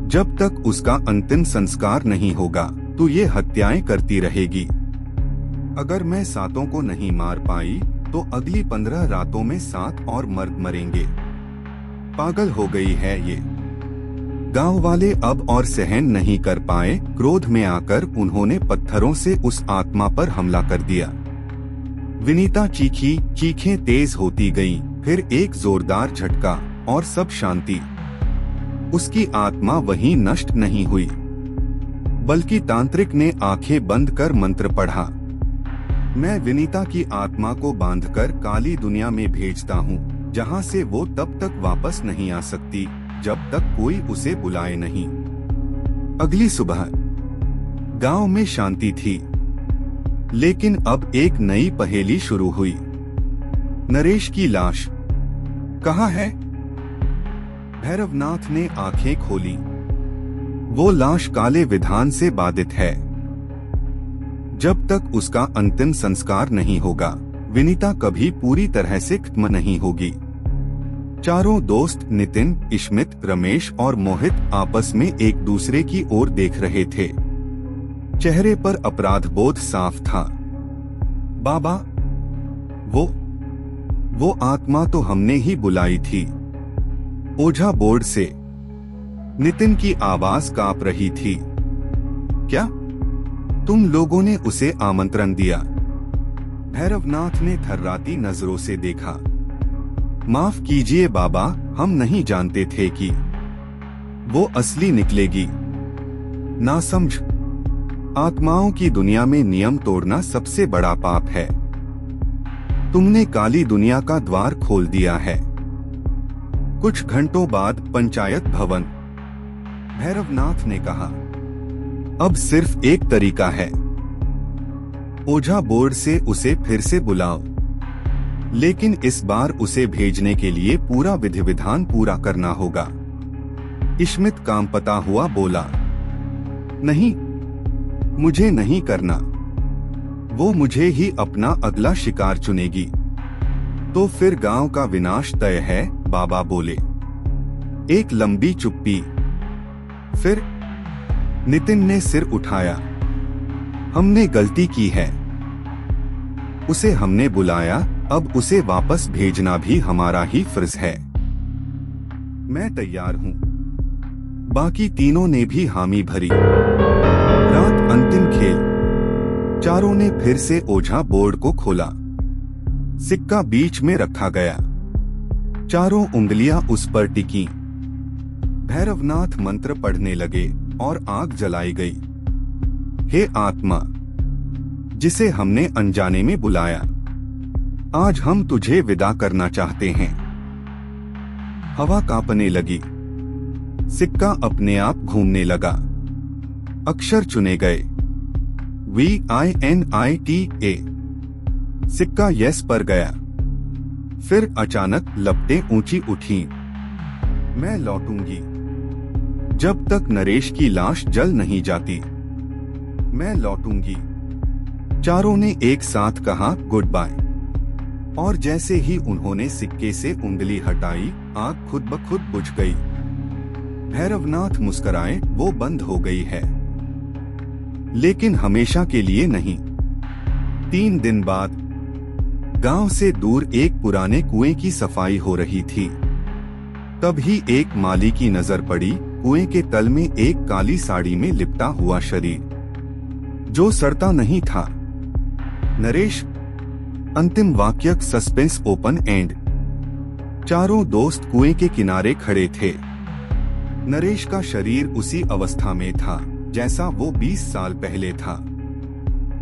Speaker 1: जब तक उसका अंतिम संस्कार नहीं होगा तो ये हत्याएं करती रहेगी। अगर मैं 7 को नहीं मार पाई तो अगली 15 रातों में 7 और मर्द मरेंगे। पागल हो गई है ये। गांव वाले अब और सहन नहीं कर पाए। क्रोध में आकर उन्होंने पत्थरों से उस आत्मा पर हमला कर दिया। विनीता चीखी, चीखें तेज होती गईं, फिर एक जोरदार झटका और सब शांति। उसकी आत्मा वहीं नष्ट नहीं हुई, बल्कि तांत्रिक ने आंखें बंद कर मंत्र पढ़ा। मैं विनीता की आत्मा को बांधकर काली दुनिया में भेजता हूँ, जहाँ से वो तब तक वापस नहीं आ सकती जब तक कोई उसे बुलाए नहीं। अगली सुबह गांव में शांति थी, लेकिन अब एक नई पहेली शुरू हुई। नरेश की लाश कहाँ है? भैरवनाथ ने आंखें खोली। वो लाश काले विधान से बाधित है। जब तक उसका अंतिम संस्कार नहीं होगा, विनीता कभी पूरी तरह से खत्म नहीं होगी। चारों दोस्त नितिन, इश्मित, रमेश और मोहित आपस में एक दूसरे की ओर देख रहे थे। चेहरे पर अपराध बोध साफ था। बाबा, वो आत्मा तो हमने ही बुलाई थी। ओझा बोर्ड से नितिन की आवाज कांप रही थी। क्या तुम लोगों ने उसे आमंत्रण दिया? भैरवनाथ ने थर्राती नजरों से देखा। माफ कीजिए बाबा, हम नहीं जानते थे कि वो असली निकलेगी। नासमझ। आत्माओं की दुनिया में नियम तोड़ना सबसे बड़ा पाप है। तुमने काली दुनिया का द्वार खोल दिया है। कुछ घंटों बाद पंचायत भवन। भैरवनाथ ने कहा, अब सिर्फ एक तरीका है। ओझा बोर्ड से उसे फिर से बुलाओ। लेकिन इस बार उसे भेजने के लिए पूरा विधि विधान पूरा करना होगा। इश्मित काम पता हुआ बोला, नहीं, मुझे नहीं करना। वो मुझे ही अपना अगला शिकार चुनेगी। तो फिर गांव का विनाश तय है, बाबा बोले। एक लंबी चुप्पी। फिर नितिन ने सिर उठाया। हमने गलती की है। उसे हमने बुलाया, अब उसे वापस भेजना भी हमारा ही फर्ज है। मैं तैयार हूं। बाकी तीनों ने भी हामी भरी। रात अंतिम खेल। चारों ने फिर से ओझा बोर्ड को खोला। सिक्का बीच में रखा गया। चारों उंगलियां उस पर टिकी। भैरवनाथ मंत्र पढ़ने लगे और आग जलाई गई। हे आत्मा, जिसे हमने अनजाने में बुलाया, आज हम तुझे विदा करना चाहते हैं। हवा कांपने लगी। सिक्का अपने आप घूमने लगा। अक्षर चुने गए। VINITA। सिक्का यस पर गया। फिर अचानक लपटें ऊंची उठी। मैं लौटूंगी जब तक नरेश की लाश जल नहीं जाती। मैं लौटूंगी। चारों ने एक साथ कहा गुड बाय। और जैसे ही उन्होंने सिक्के से उंगली हटाई, आग खुद ब खुद बुझ गई। भैरवनाथ मुस्कुराए, वो बंद हो गई है, लेकिन हमेशा के लिए नहीं। 3 दिन बाद गांव से दूर एक पुराने कुएं की सफाई हो रही थी। तभी एक माली की नजर पड़ी। कुएं के तल में एक काली साड़ी में लिपटा हुआ शरीर, जो सड़ता नहीं था। नरेश। अंतिम वाक्य सस्पेंस ओपन एंड। चारों दोस्त कुएं के किनारे खड़े थे। नरेश का शरीर उसी अवस्था में था जैसा वो 20 साल पहले था।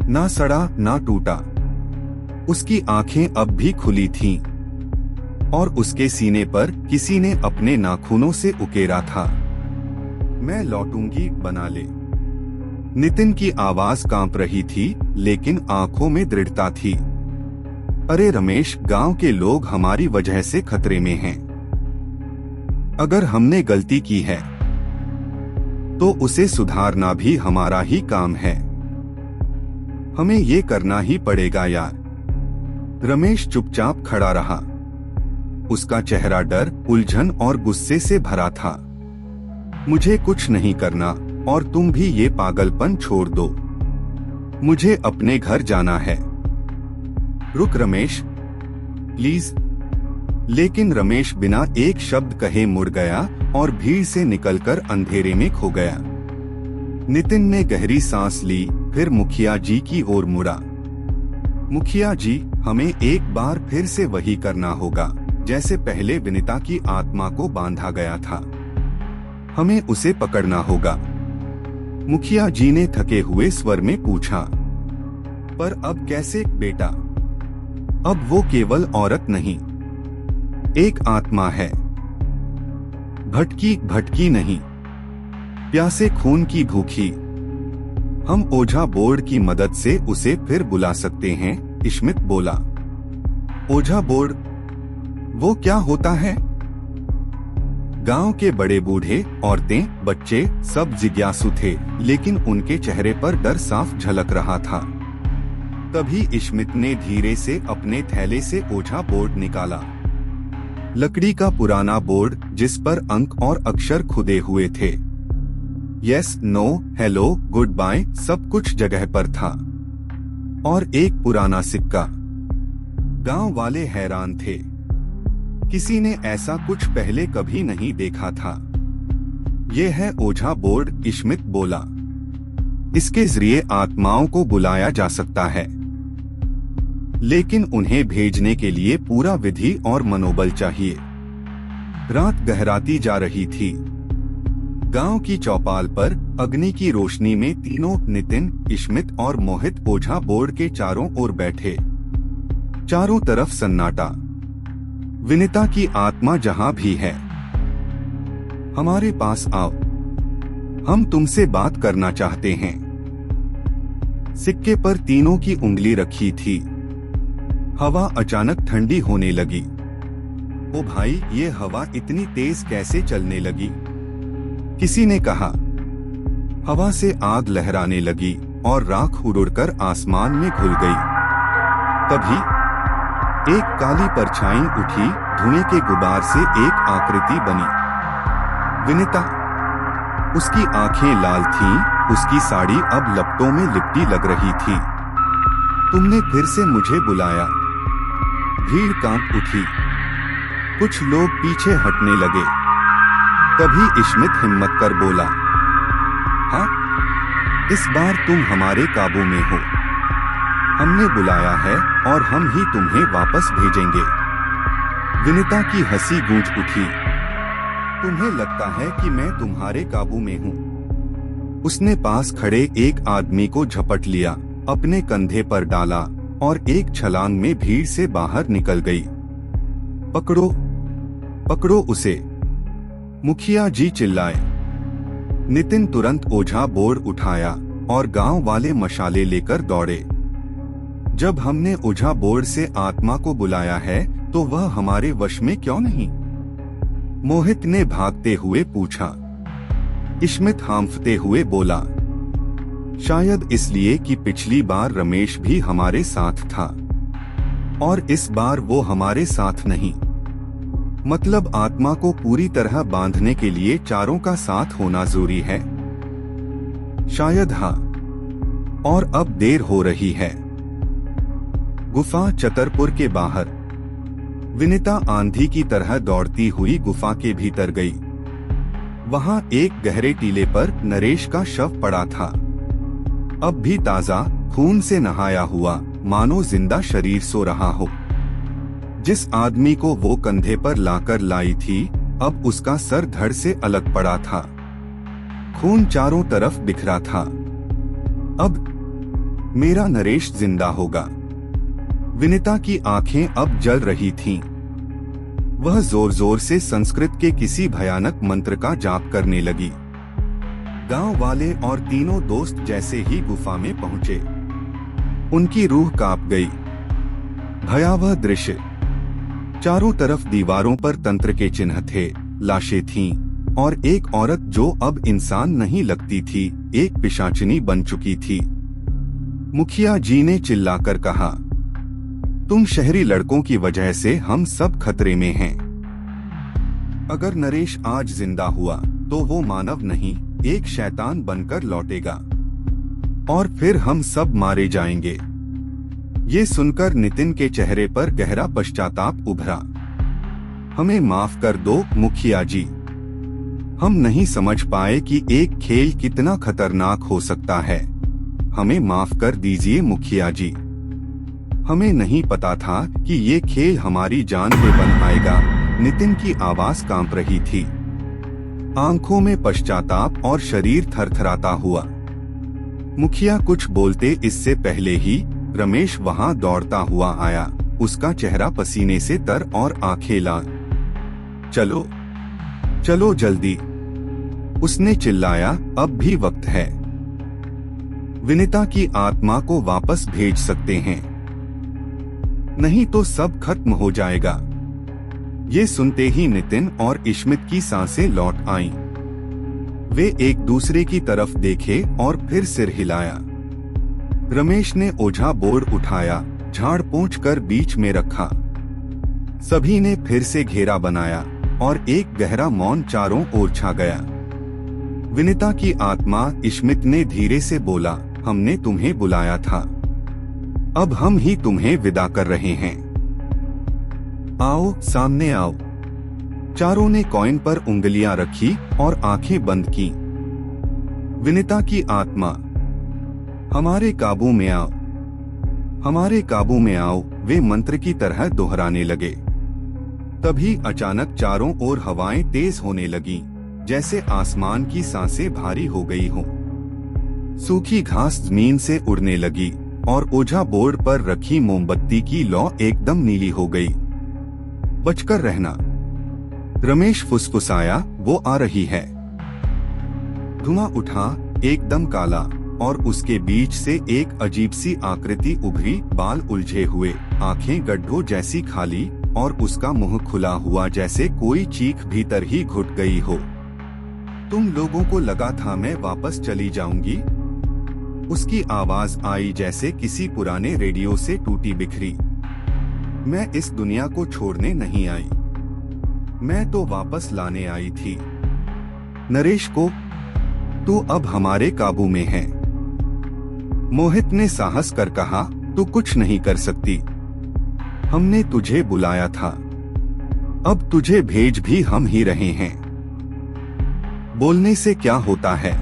Speaker 1: ना सड़ा ना टूटा। उसकी आंखें अब भी खुली थीं और उसके सीने पर किसी ने अपने नाखूनों से उकेरा था। मैं लौटूंगी बना ले। नितिन की आवाज कांप रही थी, लेकिन आंखों में दृढ़ता थी। अरे रमेश, गांव के लोग हमारी वजह से खतरे में हैं। अगर हमने गलती की है तो उसे सुधारना भी हमारा ही काम है। हमें ये करना ही पड़ेगा यार। रमेश चुपचाप खड़ा रहा। उसका चेहरा डर, उलझन और गुस्से से भरा था। मुझे कुछ नहीं करना और तुम भी ये पागलपन छोड़ दो। मुझे अपने घर जाना है। रुक रमेश, प्लीज। लेकिन रमेश बिना एक शब्द कहे मुड़ गया और भीड़ से निकलकर अंधेरे में खो गया। नितिन ने गहरी सांस ली, फिर मुखिया जी की ओर मुड़ा। मुखिया जी, हमें एक बार फिर से वही करना होगा जैसे पहले विनीता की आत्मा को बांधा गया था। हमें उसे पकड़ना होगा। मुखिया जी ने थके हुए स्वर में पूछा। पर अब कैसे बेटा? अब वो केवल औरत नहीं, एक आत्मा है। भटकी भटकी नहीं, प्यासे खून की भूखी। हम ओझा बोर्ड की मदद से उसे फिर बुला सकते हैं, इश्मित बोला। ओझा बोर्ड? वो क्या होता है? गांव के बड़े बूढ़े, औरतें, बच्चे सब जिज्ञासु थे, लेकिन उनके चेहरे पर डर साफ झलक रहा था। तभी इश्मित ने धीरे से अपने थैले से ओझा बोर्ड निकाला। लकड़ी का पुराना बोर्ड जिस पर अंक और अक्षर खुदे हुए थे। Yes, no, hello, goodbye सब कुछ जगह पर था। और एक पुराना सिक्का। गांव वाले हैरान थे। किसी ने ऐसा कुछ पहले कभी नहीं देखा था। ये है ओझा बोर्ड, इश्मित बोला। इसके जरिए आत्माओं को बुलाया जा सकता है, लेकिन उन्हें भेजने के लिए पूरा विधि और मनोबल चाहिए। रात गहराती जा रही थी। गांव की चौपाल पर अग्नि की रोशनी में तीनों, नितिन, इश्मित और मोहित, ओझा बोर्ड के चारों ओर बैठे। चारों तरफ सन्नाटा। विनीता की आत्मा जहां भी है, हमारे पास आओ, हम तुमसे बात करना चाहते हैं। सिक्के पर तीनों की उंगली रखी थी। हवा अचानक ठंडी होने लगी। ओ भाई, ये हवा इतनी तेज कैसे चलने लगी? किसी ने कहा। हवा से आग लहराने लगी और राख उड़कर आसमान में घुल गई। तभी एक काली परछाई उठी, धुएं के गुबार से एक आकृति बनी। विनिता। उसकी आंखें लाल थीं, उसकी साड़ी अब लपटों में लिपटी लग रही थी। तुमने फिर से मुझे बुलाया। भीड़ कांप उठी। कुछ लोग पीछे हटने लगे। तभी इश्मित हिम्मत कर बोला, हाँ, इस बार तुम हमारे काबू में हो। हमने बुलाया है और हम ही तुम्हें वापस भेजेंगे। विनिता की हंसी गूंज उठी। तुम्हें लगता है कि मैं तुम्हारे काबू में हूँ? उसने पास खड़े एक आदमी को झपट लिया, अपने कंधे पर डाला और एक छलांग में भीड़ से बाहर निकल गई। पकड़ो, पकड़ो उसे, मुखिया जी चिल्लाए। नितिन तुरंत ओझा बोर्ड उठाया और गांव वाले मशाले लेकर दौड़े। जब हमने ओझा बोर्ड से आत्मा को बुलाया है तो वह हमारे वश में क्यों नहीं? मोहित ने भागते हुए पूछा। इश्मित हांफते हुए बोला, शायद इसलिए कि पिछली बार रमेश भी हमारे साथ था और इस बार वो हमारे साथ नहीं। मतलब आत्मा को पूरी तरह बांधने के लिए चारों का साथ होना जरूरी है। शायद हाँ। और अब देर हो रही है। गुफा चतरपुर के बाहर। विनिता आंधी की तरह दौड़ती हुई गुफा के भीतर गई। वहां एक गहरे टीले पर नरेश का शव पड़ा था, अब भी ताजा, खून से नहाया हुआ, मानो जिंदा शरीर सो रहा हो। जिस आदमी को वो कंधे पर लाकर लाई थी, अब उसका सर धड़ से अलग पड़ा था। खून चारों तरफ बिखरा था। अब मेरा नरेश जिंदा होगा। विनिता की आंखें अब जल रही थीं। वह जोर जोर से संस्कृत के किसी भयानक मंत्र का जाप करने लगी। गांव वाले और तीनों दोस्त जैसे ही गुफा में पहुंचे, उनकी रूह कांप गई। भयावह दृश्य। चारों तरफ दीवारों पर तंत्र के चिन्ह थे, लाशें थीं और एक औरत जो अब इंसान नहीं लगती थी, एक पिशाचिनी बन चुकी थी। मुखिया जी ने चिल्लाकर कहा, तुम शहरी लड़कों की वजह से हम सब खतरे में हैं। अगर नरेश आज जिंदा हुआ तो वो मानव नहीं, एक शैतान बनकर लौटेगा और फिर हम सब मारे जाएंगे। ये सुनकर नितिन के चेहरे पर गहरा पश्चाताप उभरा। हमें माफ कर दो मुखिया जी, हम नहीं समझ पाए कि एक खेल कितना खतरनाक हो सकता है। हमें माफ कर दीजिए मुखिया जी, हमें नहीं पता था कि ये खेल हमारी जान पे बन आएगा। नितिन की आवाज कांप रही थी, आंखों में पश्चाताप और शरीर थरथराता हुआ। मुखिया कुछ बोलते इससे पहले ही रमेश वहां दौड़ता हुआ आया, उसका चेहरा पसीने से तर और आंखें लाल। चलो चलो जल्दी, उसने चिल्लाया, अब भी वक्त है। विनिता की आत्मा को वापस भेज सकते हैं, नहीं तो सब खत्म हो जाएगा। ये सुनते ही नितिन और इश्मित की सांसें लौट आईं। वे एक दूसरे की तरफ देखे और फिर सिर हिलाया। रमेश ने ओझा बोर्ड उठाया, झाड़ पोंछ कर बीच में रखा। सभी ने फिर से घेरा बनाया और एक गहरा मौन चारों ओर छा गया। विनिता की आत्मा इश्मित ने धीरे से बोला, हमने तुम्हें बुलाया था, अब हम ही तुम्हें विदा कर रहे हैं। आओ सामने आओ। चारों ने कॉइन पर उंगलियां रखी और आंखें बंद की। विनिता की आत्मा, हमारे काबू में आओ, हमारे काबू में आओ, वे मंत्र की तरह दोहराने लगे। तभी अचानक चारों ओर हवाएं तेज होने लगीं, जैसे आसमान की सांसें भारी हो गई हों। सूखी घास जमीन से उड़ने लगी और ओझा बोर्ड पर रखी मोमबत्ती की लौ एकदम नीली हो गई। बचकर रहना, रमेश फुसफुसाया, वो आ रही है। धुआं उठा, एकदम काला, और उसके बीच से एक अजीब सी आकृति उभरी, बाल उलझे हुए, आंखें गड्ढों जैसी खाली और उसका मुंह खुला हुआ जैसे कोई चीख भीतर ही घुट गई हो। तुम लोगों को लगा था मैं वापस चली जाऊंगी? उसकी आवाज आई जैसे किसी पुराने रेडियो से टूटी बिखरी। मैं इस दुनिया को छोड़ने नहीं आई, मैं तो वापस लाने आई थी नरेश को। तू अब हमारे काबू में है। मोहित ने साहस कर कहा, तू कुछ नहीं कर सकती। हमने तुझे बुलाया था, अब तुझे भेज भी हम ही रहे हैं। बोलने से क्या होता है?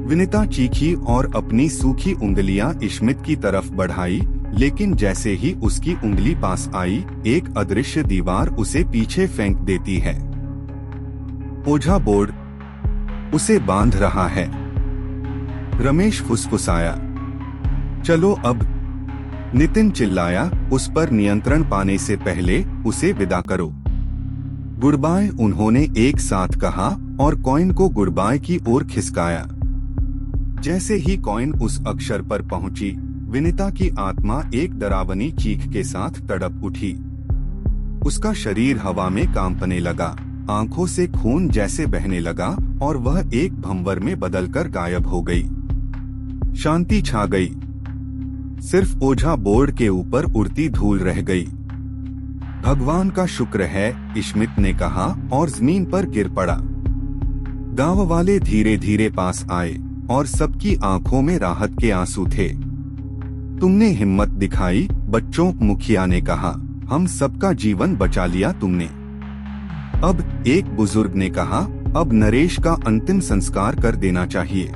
Speaker 1: विनीता चीखी और अपनी सूखी उंगलियां इश्मित की तरफ बढ़ाई, लेकिन जैसे ही उसकी उंगली पास आई, एक अदृश्य दीवार उसे पीछे फेंक देती है। ओझा बोर्ड उसे बांध रहा है। रमेश फुसफुसाया, चलो अब। नितिन चिल्लाया, उस पर नियंत्रण पाने से पहले उसे विदा करो। गुड बाय उन्होंने एक साथ कहा और कॉइन को गुड बाय की ओर खिसकाया। जैसे ही कॉइन उस अक्षर पर पहुंची, विनीता की आत्मा एक डरावनी चीख के साथ तड़प उठी। उसका शरीर हवा में कांपने लगा, आंखों से खून जैसे बहने लगा और वह एक भंवर में बदलकर गायब हो गई। शांति छा गई, सिर्फ ओझा बोर्ड के ऊपर उड़ती धूल रह गई। भगवान का शुक्र है, इश्मित ने कहा और जमीन पर गिर पड़ा। गांव वाले धीरे धीरे पास आए और सबकी आंखों में राहत के आंसू थे। तुमने हिम्मत दिखाई बच्चों, मुखिया ने कहा, हम सबका जीवन बचा लिया तुमने। अब एक बुजुर्ग ने कहा, अब नरेश का अंतिम संस्कार कर देना चाहिए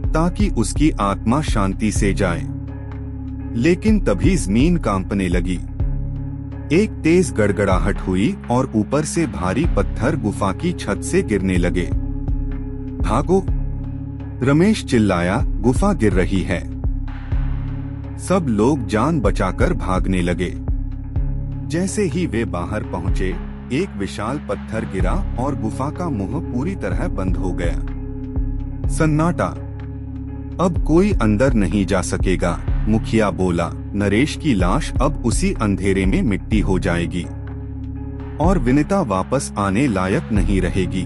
Speaker 1: ताकि उसकी आत्मा शांति से जाए। लेकिन तभी जमीन कांपने लगी। एक तेज गड़गड़ाहट हुई और ऊपर से भारी पत्थर गुफा की छत से गिरने लगे। भागो! रमेश चिल्लाया, गुफा गिर रही है। सब लोग जान बचाकर भागने लगे। जैसे ही वे बाहर पहुंचे, एक विशाल पत्थर गिरा और गुफा का मुंह पूरी तरह बंद हो गया। सन्नाटा। अब कोई अंदर नहीं जा सकेगा, मुखिया बोला। नरेश की लाश अब उसी अंधेरे में मिट्टी हो जाएगी और विनीता वापस आने लायक नहीं रहेगी।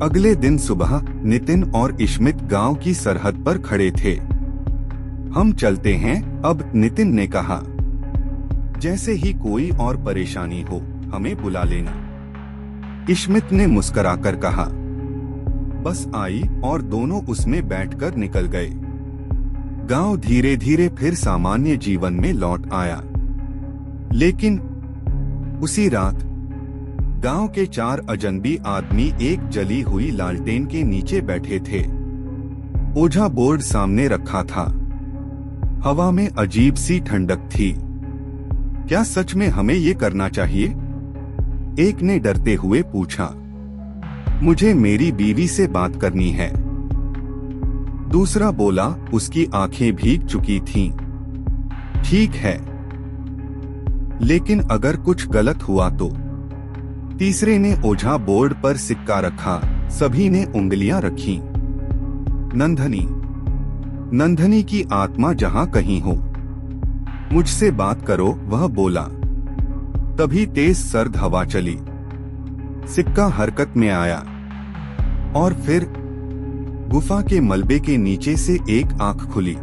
Speaker 1: अगले दिन सुबह नितिन और इश्मित गांव की सरहद पर खड़े थे। हम चलते हैं अब, नितिन ने कहा। जैसे ही कोई और परेशानी हो हमें बुला लेना, इश्मित ने मुस्कुराकर कहा। बस आई और दोनों उसमें बैठकर निकल गए। गांव धीरे धीरे फिर सामान्य जीवन में लौट आया। लेकिन उसी रात गांव के 4 अजनबी आदमी एक जली हुई लालटेन के नीचे बैठे थे। ओझा बोर्ड सामने रखा था। हवा में अजीब सी ठंडक थी। क्या सच में हमें ये करना चाहिए? एक ने डरते हुए पूछा। मुझे मेरी बीवी से बात करनी है। दूसरा बोला, उसकी आंखें भीग चुकी थीं। ठीक है, लेकिन अगर कुछ गलत हुआ तो? तीसरे ने ओझा बोर्ड पर सिक्का रखा। सभी ने उंगलियां रखीं। नंदनी की आत्मा जहां कहीं हो, मुझसे बात करो, वह बोला। तभी तेज सर्द हवा चली, सिक्का हरकत में आया और फिर गुफा के मलबे के नीचे से एक आंख खुली।